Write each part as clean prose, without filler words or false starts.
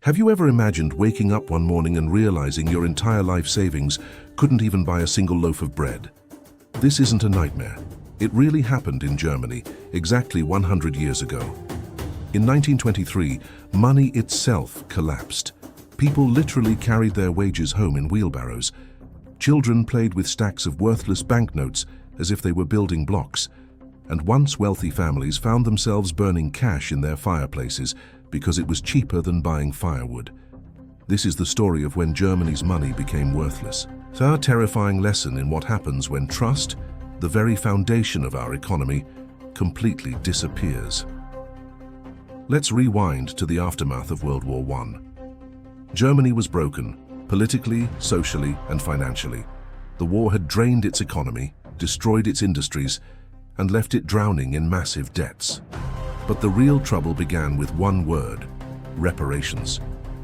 Have you ever imagined waking up one morning and realizing your entire life savings couldn't even buy a single loaf of bread? This isn't a nightmare. It really happened in Germany, exactly 100 years ago. In 1923, money itself collapsed. People literally carried their wages home in wheelbarrows. Children played with stacks of worthless banknotes as if they were building blocks. And once wealthy families found themselves burning cash in their fireplaces because it was cheaper than buying firewood. This is the story of when Germany's money became worthless. It's a terrifying lesson in what happens when trust, the very foundation of our economy, completely disappears. Let's rewind to the aftermath of World War I. Germany was broken, politically, socially, and financially. The war had drained its economy, destroyed its industries, and left it drowning in massive debts. But the real trouble began with one word: reparations.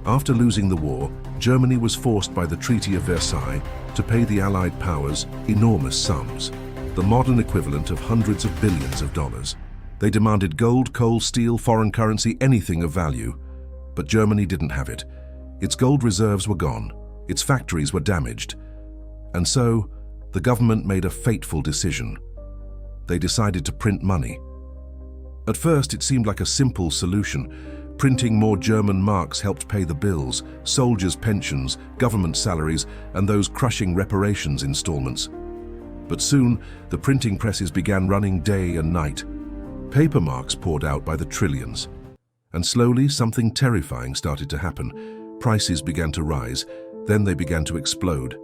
After losing the war, Germany was forced by the Treaty of Versailles to pay the Allied powers enormous sums, the modern equivalent of hundreds of billions of dollars. They demanded gold, coal, steel, foreign currency, anything of value. But Germany didn't have it. Its gold reserves were gone, its factories were damaged. And so, the government made a fateful decision. They decided to print money. At first, it seemed like a simple solution. Printing more German marks helped pay the bills, soldiers' pensions, government salaries, and those crushing reparations installments. But soon, the printing presses began running day and night. Paper marks poured out by the trillions. And slowly, something terrifying started to happen. Prices began to rise, then they began to explode.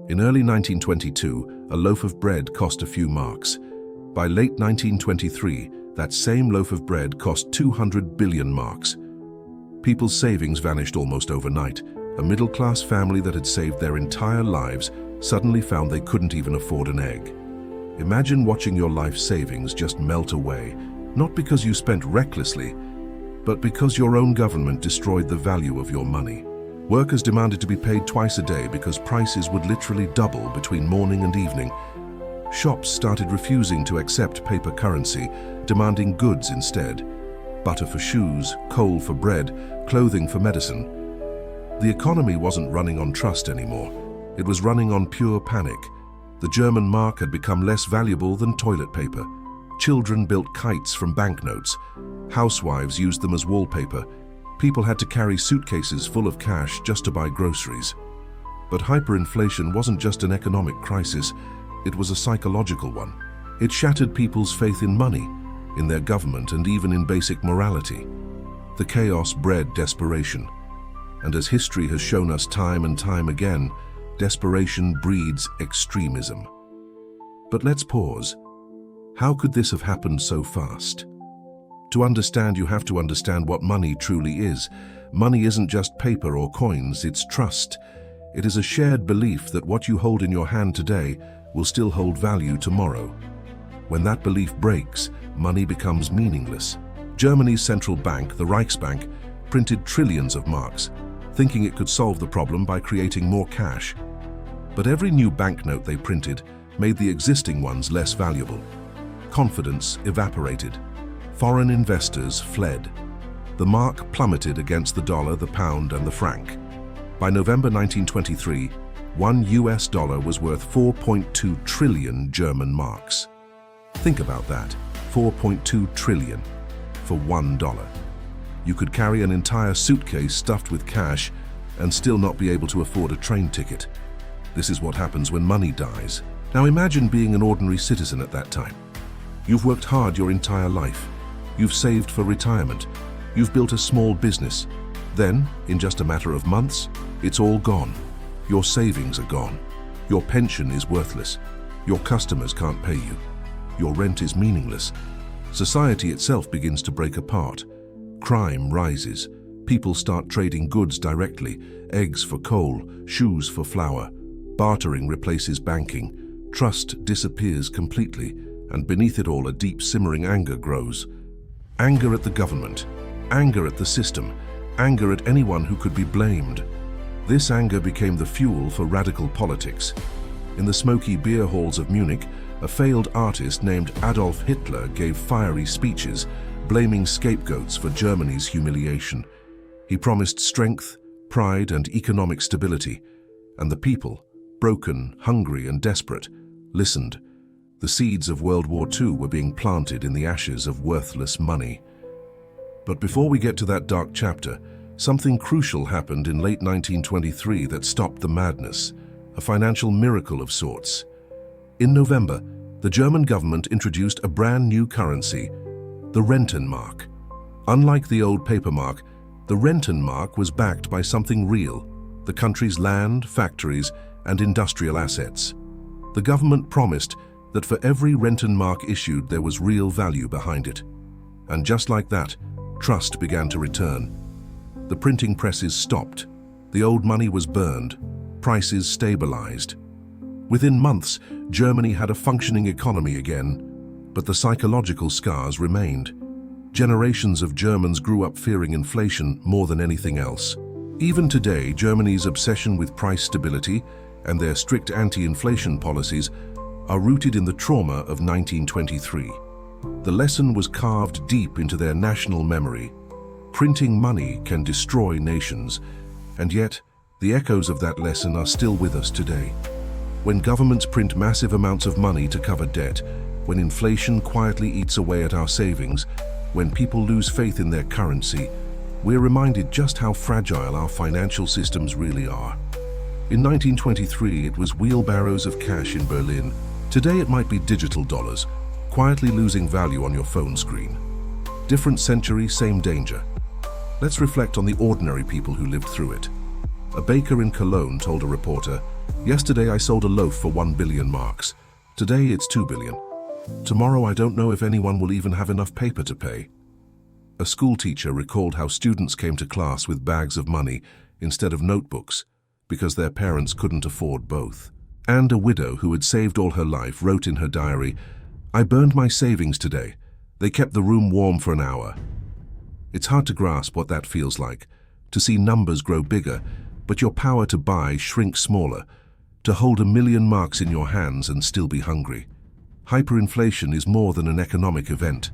In early 1922, a loaf of bread cost a few marks. By late 1923, that same loaf of bread cost 200 billion marks. People's savings vanished almost overnight. A middle-class family that had saved their entire lives suddenly found they couldn't even afford an egg. Imagine watching your life savings just melt away, not because you spent recklessly, but because your own government destroyed the value of your money. Workers demanded to be paid twice a day because prices would literally double between morning and evening. Shops started refusing to accept paper currency, demanding goods instead. Butter for shoes, coal for bread, clothing for medicine. The economy wasn't running on trust anymore. It was running on pure panic. The German mark had become less valuable than toilet paper. Children built kites from banknotes. Housewives used them as wallpaper. People had to carry suitcases full of cash just to buy groceries. But hyperinflation wasn't just an economic crisis. It was a psychological one. It shattered people's faith in money, in their government, and even in basic morality. The chaos bred desperation. And as history has shown us time and time again, desperation breeds extremism. But let's pause. How could this have happened so fast? To understand, you have to understand what money truly is. Money isn't just paper or coins, it's trust. It is a shared belief that what you hold in your hand today will still hold value tomorrow. When that belief breaks, money becomes meaningless. Germany's central bank, the Reichsbank, printed trillions of marks, thinking it could solve the problem by creating more cash. But every new banknote they printed made the existing ones less valuable. Confidence evaporated. Foreign investors fled. The mark plummeted against the dollar, the pound, and the franc. By November 1923, $1 US was worth 4.2 trillion German marks. Think about that, 4.2 trillion for $1. You could carry an entire suitcase stuffed with cash and still not be able to afford a train ticket. This is what happens when money dies. Now imagine being an ordinary citizen at that time. You've worked hard your entire life. You've saved for retirement. You've built a small business. Then, in just a matter of months, it's all gone. Your savings are gone. Your pension is worthless. Your customers can't pay you. Your rent is meaningless. Society itself begins to break apart. Crime rises. People start trading goods directly, eggs for coal, shoes for flour. Bartering replaces banking. Trust disappears completely, and beneath it all a deep simmering anger grows. Anger at the government, anger at the system, anger at anyone who could be blamed. This anger became the fuel for radical politics. In the smoky beer halls of Munich, a failed artist named Adolf Hitler gave fiery speeches, blaming scapegoats for Germany's humiliation. He promised strength, pride, and economic stability, and the people, broken, hungry, and desperate, listened. The seeds of World War II were being planted in the ashes of worthless money. But before we get to that dark chapter, something crucial happened in late 1923 that stopped the madness, a financial miracle of sorts. In November, the German government introduced a brand new currency, the Rentenmark. Unlike the old paper mark, the Rentenmark was backed by something real, the country's land, factories, and industrial assets. The government promised that for every Rentenmark issued there was real value behind it. And just like that, trust began to return. The printing presses stopped, the old money was burned, prices stabilized. Within months, Germany had a functioning economy again, but the psychological scars remained. Generations of Germans grew up fearing inflation more than anything else. Even today, Germany's obsession with price stability and their strict anti-inflation policies are rooted in the trauma of 1923. The lesson was carved deep into their national memory. Printing money can destroy nations, and yet the echoes of that lesson are still with us today. When governments print massive amounts of money to cover debt, when inflation quietly eats away at our savings, when people lose faith in their currency, we're reminded just how fragile our financial systems really are. In 1923, it was wheelbarrows of cash in Berlin. Today it might be digital dollars, quietly losing value on your phone screen. Different century, same danger. Let's reflect on the ordinary people who lived through it. A baker in Cologne told a reporter, "Yesterday I sold a loaf for 1 billion marks. Today it's 2 billion. Tomorrow I don't know if anyone will even have enough paper to pay." A school teacher recalled how students came to class with bags of money instead of notebooks because their parents couldn't afford both. And a widow who had saved all her life wrote in her diary, "I burned my savings today. They kept the room warm for an hour." It's hard to grasp what that feels like, to see numbers grow bigger, but your power to buy shrink smaller, to hold 1 million marks in your hands and still be hungry. Hyperinflation is more than an economic event.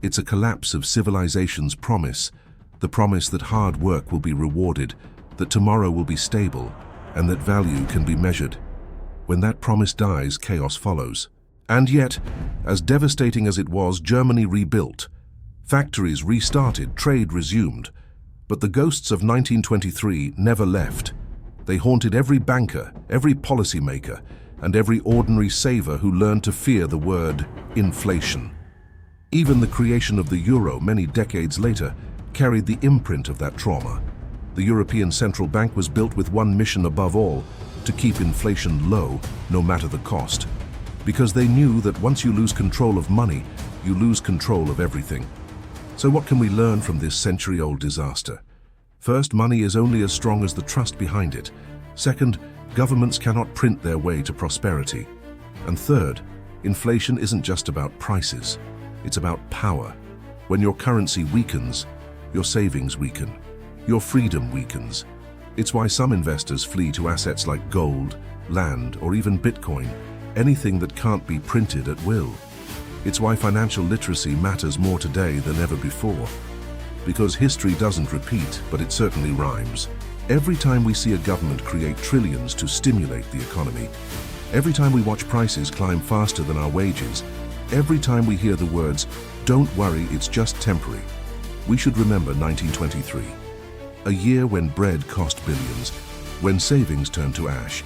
It's a collapse of civilization's promise, the promise that hard work will be rewarded, that tomorrow will be stable, and that value can be measured. When that promise dies, chaos follows. And yet, as devastating as it was, Germany rebuilt. Factories restarted, trade resumed. But the ghosts of 1923 never left. They haunted every banker, every policymaker, and every ordinary saver who learned to fear the word inflation. Even the creation of the euro many decades later carried the imprint of that trauma. The European Central Bank was built with one mission above all, to keep inflation low, no matter the cost. Because they knew that once you lose control of money, you lose control of everything. So what can we learn from this century-old disaster? First, money is only as strong as the trust behind it. Second, governments cannot print their way to prosperity. And third, inflation isn't just about prices. It's about power. When your currency weakens, your savings weaken. Your freedom weakens. It's why some investors flee to assets like gold, land, or even Bitcoin, anything that can't be printed at will. It's why financial literacy matters more today than ever before. Because history doesn't repeat, but it certainly rhymes. Every time we see a government create trillions to stimulate the economy, every time we watch prices climb faster than our wages, every time we hear the words, "Don't worry, it's just temporary," we should remember 1923. A year when bread cost billions, when savings turned to ash,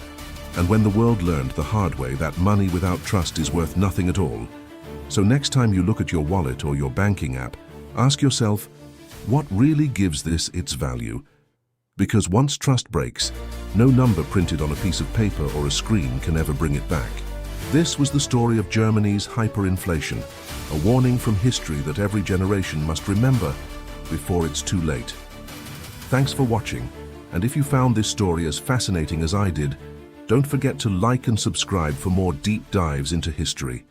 and when the world learned the hard way that money without trust is worth nothing at all. So next time you look at your wallet or your banking app, ask yourself, what really gives this its value? Because once trust breaks, no number printed on a piece of paper or a screen can ever bring it back. This was the story of Germany's hyperinflation, a warning from history that every generation must remember before it's too late. Thanks for watching, and if you found this story as fascinating as I did, don't forget to like and subscribe for more deep dives into history.